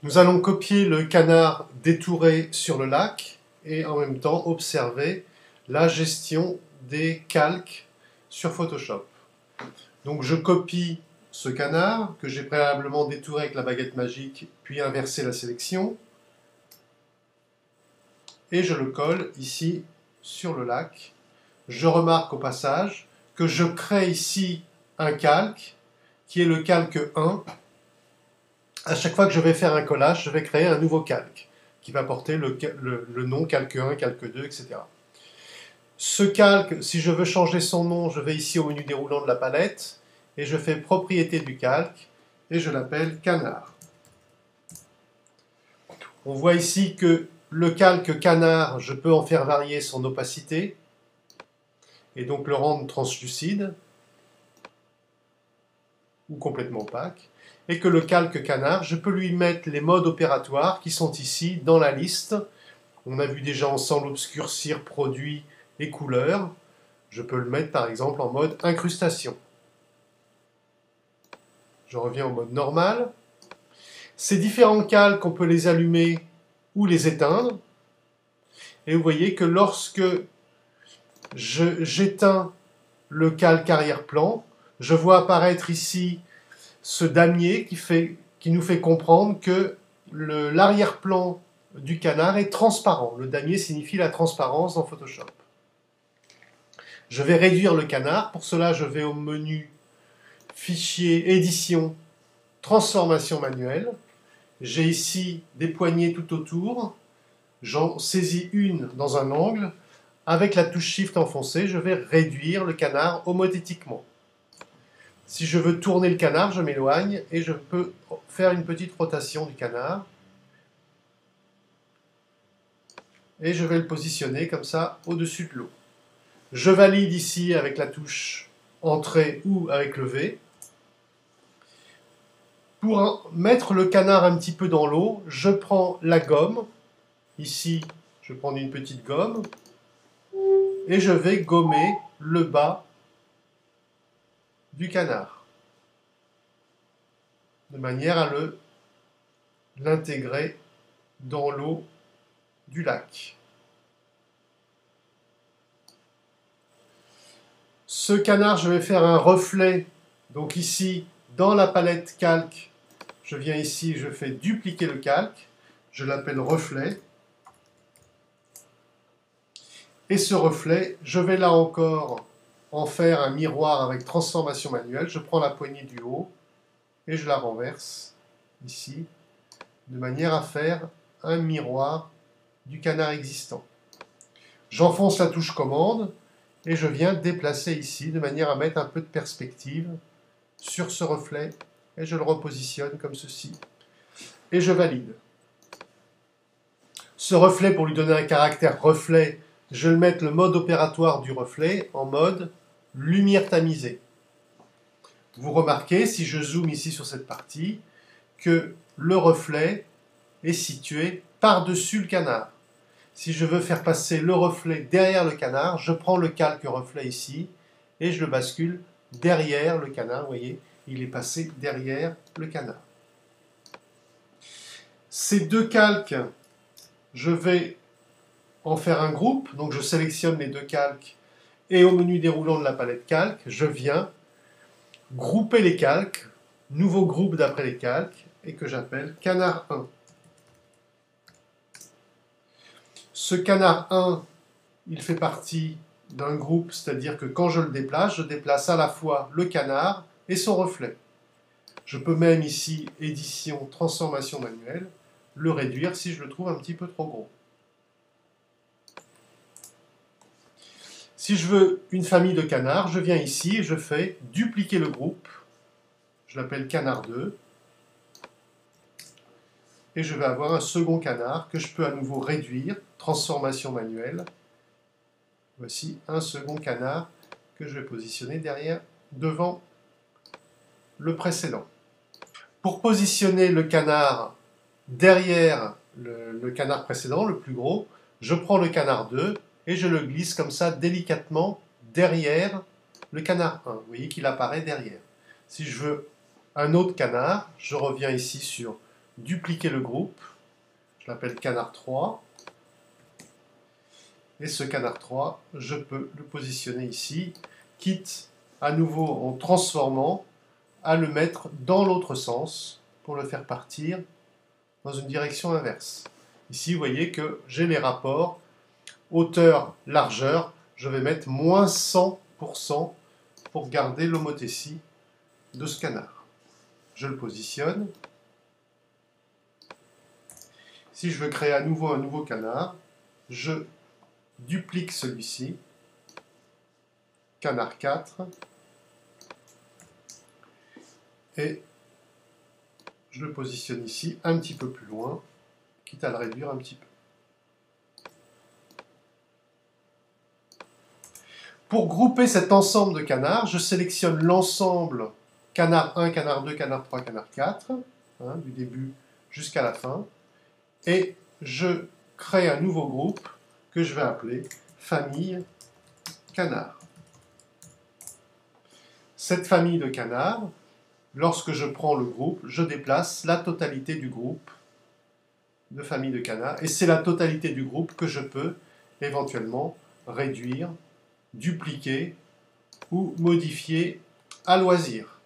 Nous allons copier le canard détouré sur le lac et en même temps observer la gestion des calques sur Photoshop. Donc je copie ce canard que j'ai préalablement détouré avec la baguette magique, puis inversé la sélection. Et je le colle ici sur le lac. Je remarque au passage que je crée ici un calque qui est le calque 1. À chaque fois que je vais faire un collage, je vais créer un nouveau calque qui va porter le nom calque 1, calque 2, etc. Ce calque, si je veux changer son nom, je vais ici au menu déroulant de la palette et je fais propriété du calque et je l'appelle canard. On voit ici que le calque canard, je peux en faire varier son opacité et donc le rendre translucide ou complètement opaque, et que le calque canard, je peux lui mettre les modes opératoires qui sont ici dans la liste. On a vu déjà ensemble obscurcir, produit et couleurs. Je peux le mettre par exemple en mode incrustation. Je reviens au mode normal. Ces différents calques, on peut les allumer ou les éteindre. Et vous voyez que lorsque j'éteins le calque arrière-plan, je vois apparaître ici ce damier qui nous fait comprendre que l'arrière-plan du canard est transparent. Le damier signifie la transparence dans Photoshop. Je vais réduire le canard. Pour cela, je vais au menu Fichier, Édition, Transformation manuelle. J'ai ici des poignées tout autour. J'en saisis une dans un angle. Avec la touche Shift enfoncée, je vais réduire le canard homothétiquement. Si je veux tourner le canard, je m'éloigne et je peux faire une petite rotation du canard. Et je vais le positionner comme ça au-dessus de l'eau. Je valide ici avec la touche Entrée ou avec le V. Pour mettre le canard un petit peu dans l'eau, je prends la gomme. Ici, je prends une petite gomme. Et je vais gommer le bas du canard. De manière à l'intégrer dans l'eau du lac. Ce canard, je vais faire un reflet. Donc ici, dans la palette calque, je viens ici, je fais dupliquer le calque. Je l'appelle reflet. Et ce reflet, je vais là encore en faire un miroir avec transformation manuelle. Je prends la poignée du haut et je la renverse ici, de manière à faire un miroir du canard existant. J'enfonce la touche commande et je viens déplacer ici de manière à mettre un peu de perspective sur ce reflet et je le repositionne comme ceci. Et je valide. Ce reflet, pour lui donner un caractère reflet, je vais mettre le mode opératoire du reflet en mode lumière tamisée. Vous remarquez, si je zoome ici sur cette partie, que le reflet est situé par-dessus le canard. Si je veux faire passer le reflet derrière le canard, je prends le calque reflet ici et je le bascule derrière le canard. Vous voyez, il est passé derrière le canard. Ces deux calques, je vais en faire un groupe. Donc je sélectionne les deux calques et au menu déroulant de la palette calque, je viens grouper les calques, nouveau groupe d'après les calques, et que j'appelle canard 1. Ce canard 1, il fait partie d'un groupe, c'est-à-dire que quand je déplace à la fois le canard et son reflet. Je peux même ici, édition, transformation manuelle, le réduire si je le trouve un petit peu trop gros. Si je veux une famille de canards, je viens ici et je fais dupliquer le groupe. Je l'appelle canard 2. Et je vais avoir un second canard que je peux à nouveau réduire, transformation manuelle. Voici un second canard que je vais positionner devant le précédent. Pour positionner le canard derrière le canard précédent, le plus gros, je prends le canard 2 et je le glisse comme ça délicatement derrière le canard 1. Vous voyez qu'il apparaît derrière. Si je veux un autre canard, je reviens ici sur dupliquer le groupe. Je l'appelle canard 3. Et ce canard 3, je peux le positionner ici, quitte à nouveau en transformant à le mettre dans l'autre sens pour le faire partir dans une direction inverse. Ici, vous voyez que j'ai les rapports hauteur-largeur. Je vais mettre moins 100% pour garder l'homothétie de ce canard. Je le positionne. Si je veux créer à nouveau un nouveau canard, je duplique celui-ci, canard 4, et je le positionne ici un petit peu plus loin, quitte à le réduire un petit peu. Pour grouper cet ensemble de canards, je sélectionne l'ensemble canard 1, canard 2, canard 3, canard 4, du début jusqu'à la fin, et je crée un nouveau groupe que je vais appeler famille canard. Cette famille de canards, lorsque je prends le groupe, je déplace la totalité du groupe de famille de canards, et c'est la totalité du groupe que je peux éventuellement réduire, dupliquer ou modifier à loisir.